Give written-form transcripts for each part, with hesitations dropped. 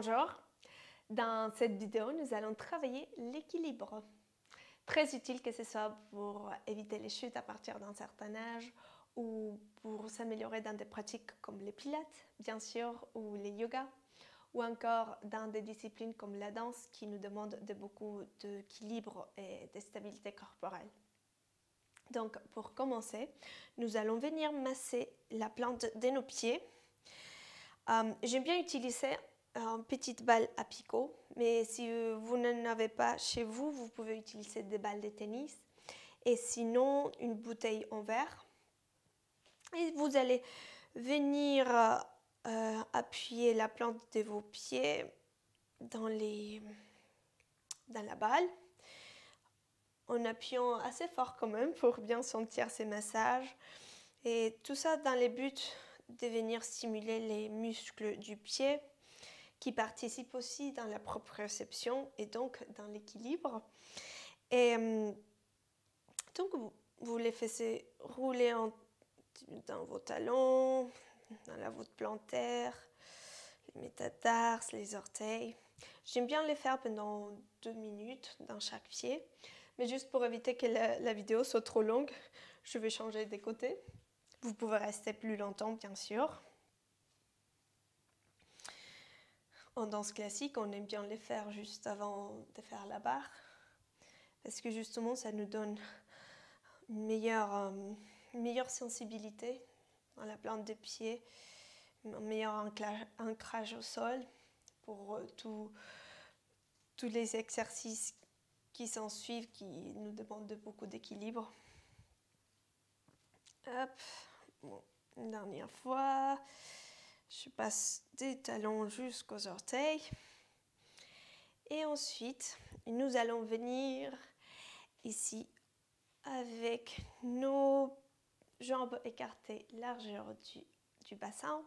Bonjour, dans cette vidéo, nous allons travailler l'équilibre. Très utile que ce soit pour éviter les chutes à partir d'un certain âge ou pour s'améliorer dans des pratiques comme les pilates, bien sûr, ou les yogas, ou encore dans des disciplines comme la danse qui nous demandent beaucoup d'équilibre et de stabilité corporelle. Donc, pour commencer, nous allons venir masser la plante de nos pieds. J'aime bien utiliser une petite balle à picot, mais si vous n'en avez pas chez vous, vous pouvez utiliser des balles de tennis et sinon une bouteille en verre. Et vous allez venir appuyer la plante de vos pieds dans la balle en appuyant assez fort quand même pour bien sentir ces massages. Et tout ça dans le but de venir stimuler les muscles du pied qui participent aussi dans la proprioception et donc dans l'équilibre. Et donc vous les faites rouler dans vos talons, dans la voûte plantaire, les métatarses, les orteils. J'aime bien les faire pendant 2 minutes dans chaque pied, mais juste pour éviter que la vidéo soit trop longue, je vais changer des côtés. Vous pouvez rester plus longtemps, bien sûr. En danse classique, on aime bien les faire juste avant de faire la barre, parce que justement, ça nous donne une meilleure sensibilité dans la plante des pieds, un meilleur ancrage au sol pour tous les exercices qui s'en suivent, qui nous demandent beaucoup d'équilibre. Hop, bon, une dernière fois. Je passe des talons jusqu'aux orteils. Et ensuite, nous allons venir ici avec nos jambes écartées, largeur du bassin.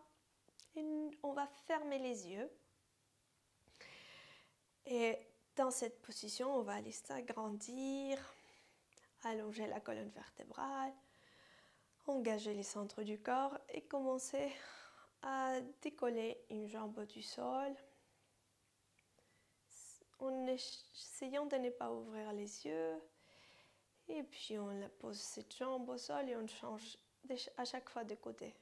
Et on va fermer les yeux. Et dans cette position, on va laisser agrandir, allonger la colonne vertébrale, engager les centres du corps et commencer à décoller une jambe du sol en essayant de ne pas ouvrir les yeux. Et puis on la pose cette jambe au sol et on change à chaque fois de côté.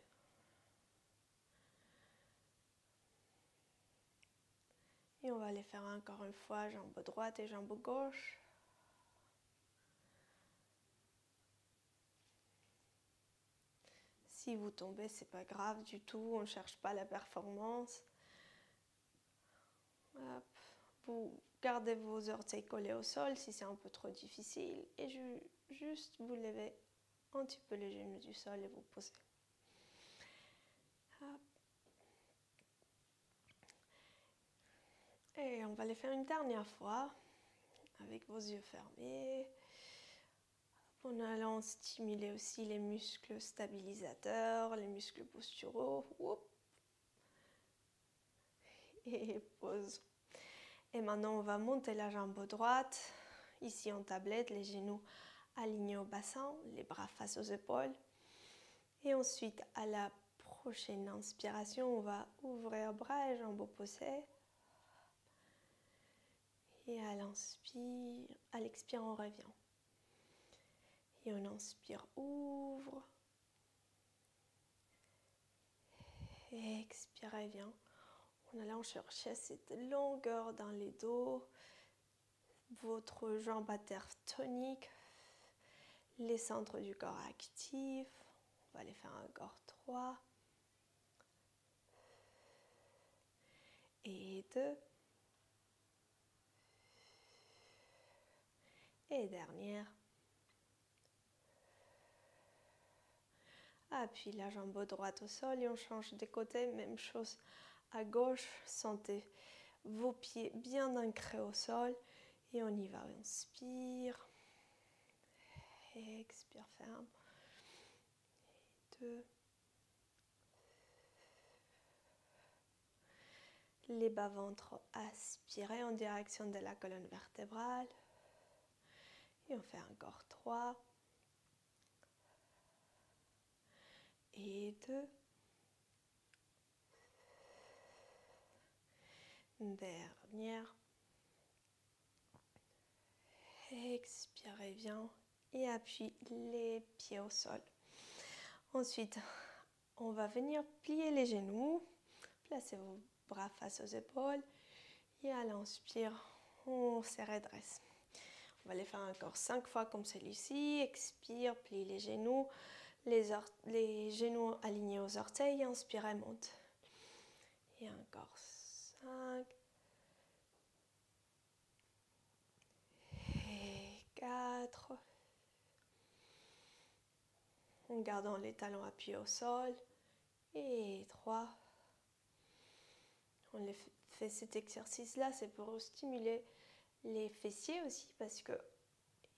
Et on va les faire encore une fois, jambe droite et jambe gauche. Si vous tombez, c'est pas grave du tout, on ne cherche pas la performance. Hop. Vous gardez vos orteils collés au sol si c'est un peu trop difficile et juste vous levez un petit peu les genoux du sol et vous posez. Hop. Et on va les faire une dernière fois avec vos yeux fermés. En allant stimuler aussi les muscles stabilisateurs, les muscles posturaux. Et pause. Et maintenant, on va monter la jambe droite. Ici en tablette, les genoux alignés au bassin, les bras face aux épaules. Et ensuite, à la prochaine inspiration, on va ouvrir bras et jambes opposées. Et à l'expire, on revient. Et on inspire, ouvre. Et expire, revient. En allant chercher cette longueur dans les dos, votre jambe à terre tonique, les centres du corps actifs. On va les faire encore 3. Et 2. Et dernière. Appuie la jambe droite au sol et on change de côté. Même chose à gauche. Sentez vos pieds bien ancrés au sol. Et on y va. Inspire. Expire, ferme. Et 2. Les bas-ventres aspirés en direction de la colonne vertébrale. Et on fait encore 3. Et 2. Dernière. Expire, reviens et appuie les pieds au sol. Ensuite, on va venir plier les genoux, placez vos bras face aux épaules et à l'inspire, on se redresse. On va les faire encore 5 fois comme celui-ci. Expire, plie les genoux, les genoux alignés aux orteils, inspire et monte. Et encore 5 et 4. En gardant les talons appuyés au sol. Et 3. On fait cet exercice-là, c'est pour stimuler les fessiers aussi parce que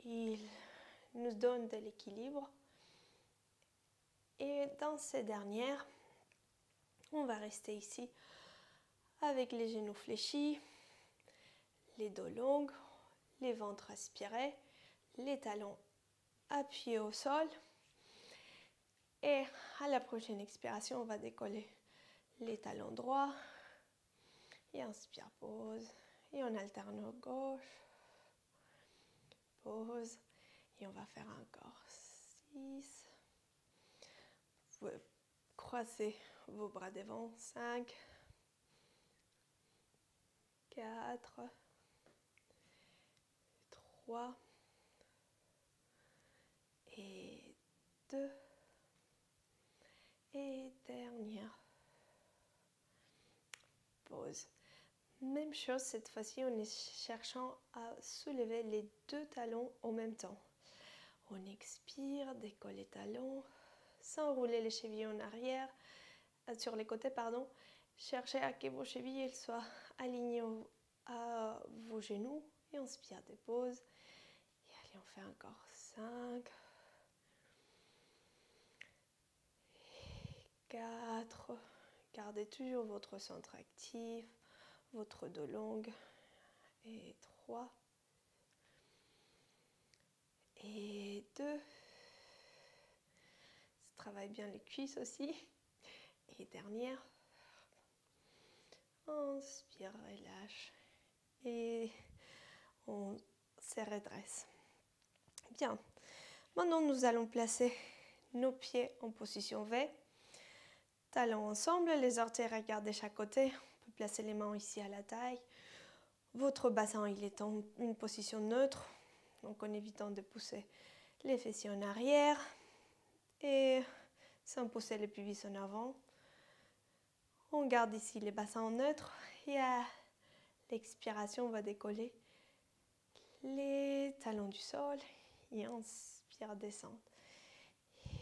il nous donne de l'équilibre. Et dans ces dernières, on va rester ici avec les genoux fléchis, les dos longs, les ventres aspirés, les talons appuyés au sol. Et à la prochaine expiration, on va décoller les talons droits. Et inspire, pause. Et on alterne gauche, pause. Et on va faire encore 6. Vous pouvez croiser vos bras devant. 5, 4, 3 et 2. Et dernière pause. Même chose cette fois-ci, on est cherchant à soulever les 2 talons en même temps. On expire, décolle les talons, sans rouler les chevilles en arrière, sur les côtés, pardon. Cherchez à que vos chevilles soient alignées à vos genoux. Et inspire, dépose. Et allez, on fait encore 5, 4. Gardez toujours votre centre actif, votre dos long. Et 3. Et 2. Ça travaille bien les cuisses aussi. Et dernière. Inspire, relâche. Et on se redresse. Bien. Maintenant, nous allons placer nos pieds en position V. Talons ensemble, les orteils regardent de chaque côté. On peut placer les mains ici à la taille. Votre bassin, il est en une position neutre. Donc, en évitant de pousser les fessiers en arrière. Et sans pousser les pubis en avant. On garde ici les bassins en neutre. Et à l'expiration, on va décoller les talons du sol. Et inspire, descendre.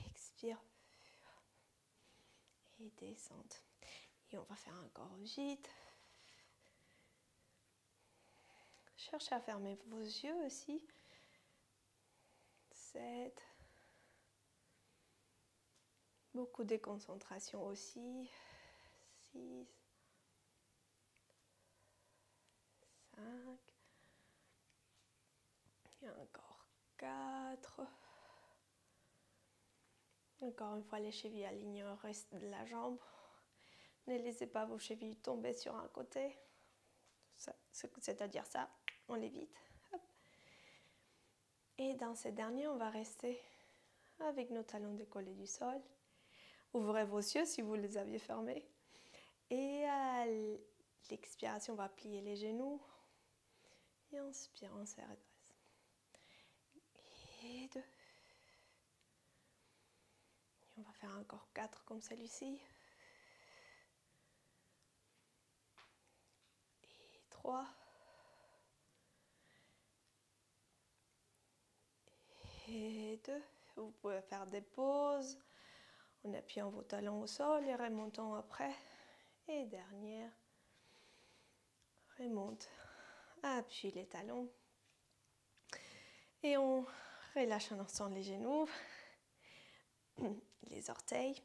Expire. Et descendre. Et on va faire encore vite. Cherchez à fermer vos yeux aussi. 7. Beaucoup de concentration aussi. 6. 5. Et encore 4. Encore une fois, les chevilles alignées au reste de la jambe. Ne laissez pas vos chevilles tomber sur un côté. C'est-à-dire ça, on l'évite. Et dans ces derniers, on va rester avec nos talons décollés du sol. Ouvrez vos yeux si vous les aviez fermés. Et à l'expiration, on va plier les genoux. Et inspire, on se redresse. Et 2. Et on va faire encore 4 comme celui-ci. Et 3. Et 2. Vous pouvez faire des pauses en appuyant vos talons au sol et remontant après. Et dernière. Remonte. Appuie les talons. Et on relâche un instant les genoux, les orteils.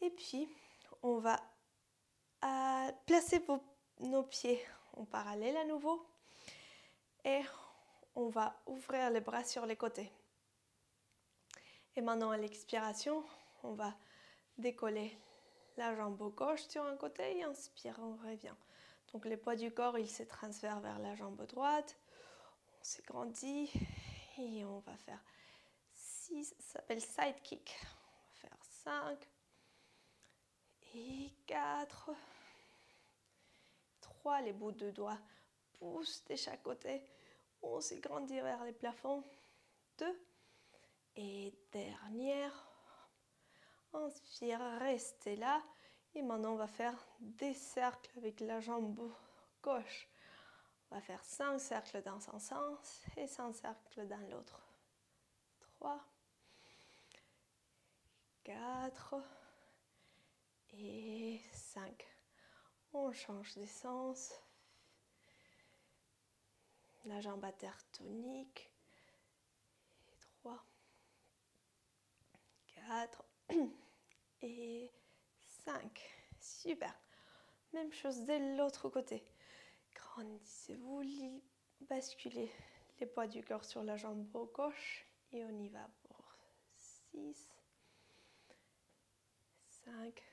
Et puis, on va placer nos pieds en parallèle à nouveau. Et on va ouvrir les bras sur les côtés. Et maintenant, à l'expiration, on va décoller la jambe gauche sur un côté et inspire, on revient. Donc le poids du corps, il se transfère vers la jambe droite. On s'agrandit et on va faire 6, ça s'appelle side kick. On va faire 5 et 4, 3, les bouts de doigts poussent de chaque côté. On s'agrandit vers les plafonds. 2 et dernière. Inspire, restez là. Et maintenant, on va faire des cercles avec la jambe gauche. On va faire 5 cercles dans un sens et 5 cercles dans l'autre. 3, 4 et 5. On change de sens. La jambe à terre tonique. 3, 4 et 5. Super. Même chose de l'autre côté. Grandissez-vous, basculez les poids du corps sur la jambe gauche et on y va pour 6, 5,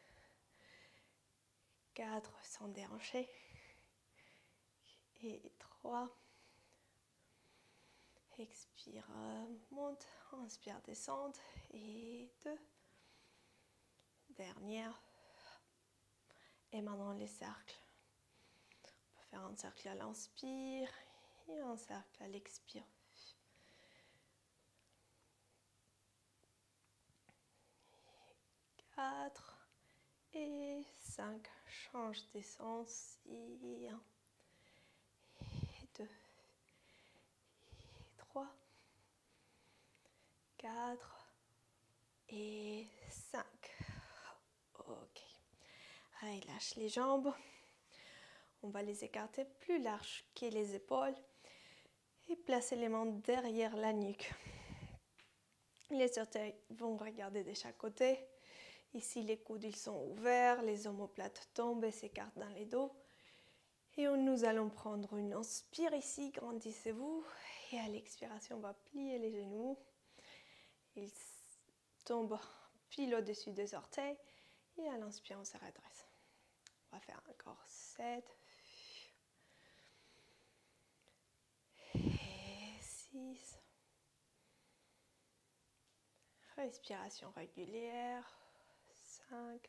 4 sans déhancher et 3. Expire, monte, inspire, descente et 2. Dernière. Et maintenant les cercles. On peut faire un cercle à l'inspire et un cercle à l'expire. 4 et 5. Change d'essence. Et 1, et 2, et 3, 4 et 5. Ok. Relâche les jambes. On va les écarter plus larges que les épaules et placer les mains derrière la nuque. Les orteils vont regarder de chaque côté. Ici, les coudes ils sont ouverts, les omoplates tombent et s'écartent dans les dos. Et nous allons prendre une inspire ici, grandissez-vous. Et à l'expiration, on va plier les genoux. Ils tombent pile au-dessus des orteils. Et à l'inspire, on se redresse. On va faire encore 7. Et 6. Respiration régulière. 5.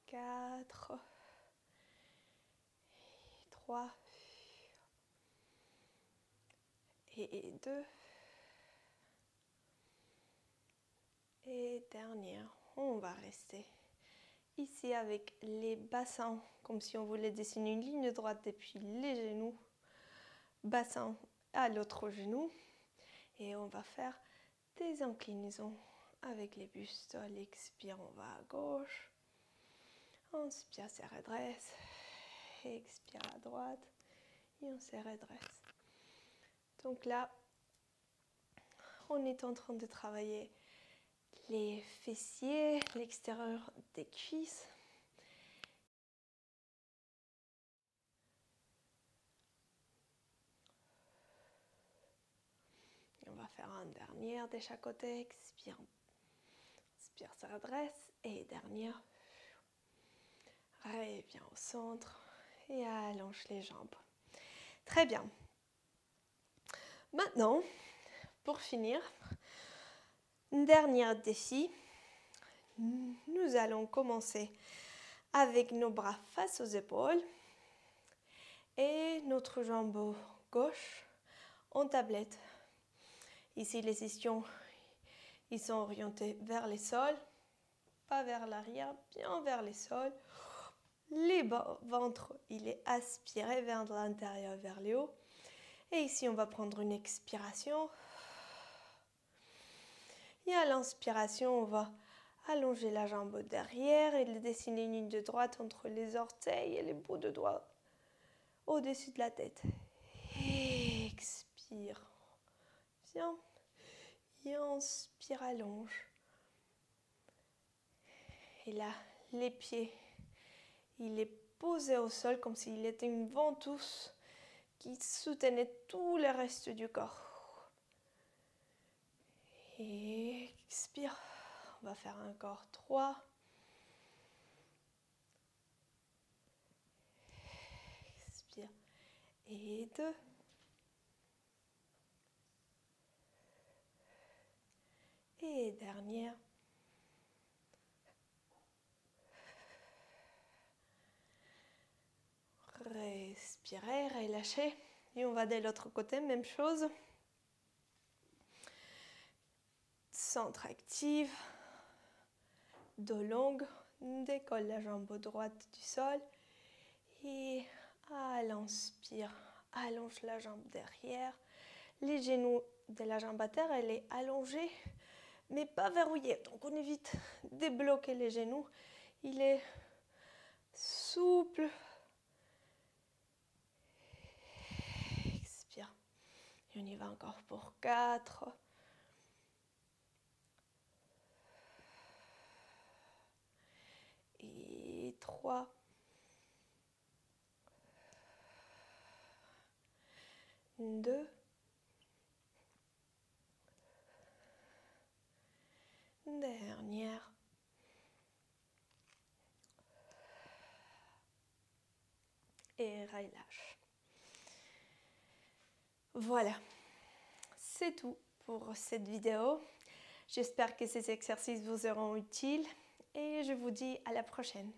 4. 3. Et 2. Et dernière, on va rester ici avec les bassins, comme si on voulait dessiner une ligne droite depuis les genoux, bassin à l'autre genou. Et on va faire des inclinaisons avec les bustes. À l'expire, on va à gauche. Inspire, se redresse. Expire à droite. Et on se redresse. Donc là, on est en train de travailler les fessiers, l'extérieur des cuisses. On va faire un dernier de chaque côté. Expire. Inspire, se redresse. Et dernière. Reviens au centre. Et allonge les jambes. Très bien. Maintenant, pour finir, un dernier défi. Nous allons commencer avec nos bras face aux épaules et notre jambe gauche en tablette. Ici, les ischions, ils sont orientés vers les sols, pas vers l'arrière, bien vers les sols. Les ventre, il est aspiré vers l'intérieur, vers le haut. Et ici, on va prendre une expiration. Et à l'inspiration, on va allonger la jambe derrière et dessiner une ligne de droite entre les orteils et les bouts de doigts au-dessus de la tête. Expire. Viens. Et inspire, allonge. Et là, les pieds, il est posé au sol comme s'il était une ventouse qui soutenait tout le reste du corps. Et expire. On va faire encore 3. Et 2. Et dernière. Respirez, relâchez. Et on va de l'autre côté, même chose. Centre actif. Dos longue. Décolle la jambe droite du sol. Et à l'inspire, allonge la jambe derrière. Les genoux de la jambe à terre, elle est allongée, mais pas verrouillée. Donc on évite de bloquer les genoux. Il est souple. Expire. Et on y va encore pour 4. Et 3. 2. Dernière. Et relâche. Voilà, c'est tout pour cette vidéo. J'espère que ces exercices vous seront utiles et je vous dis à la prochaine.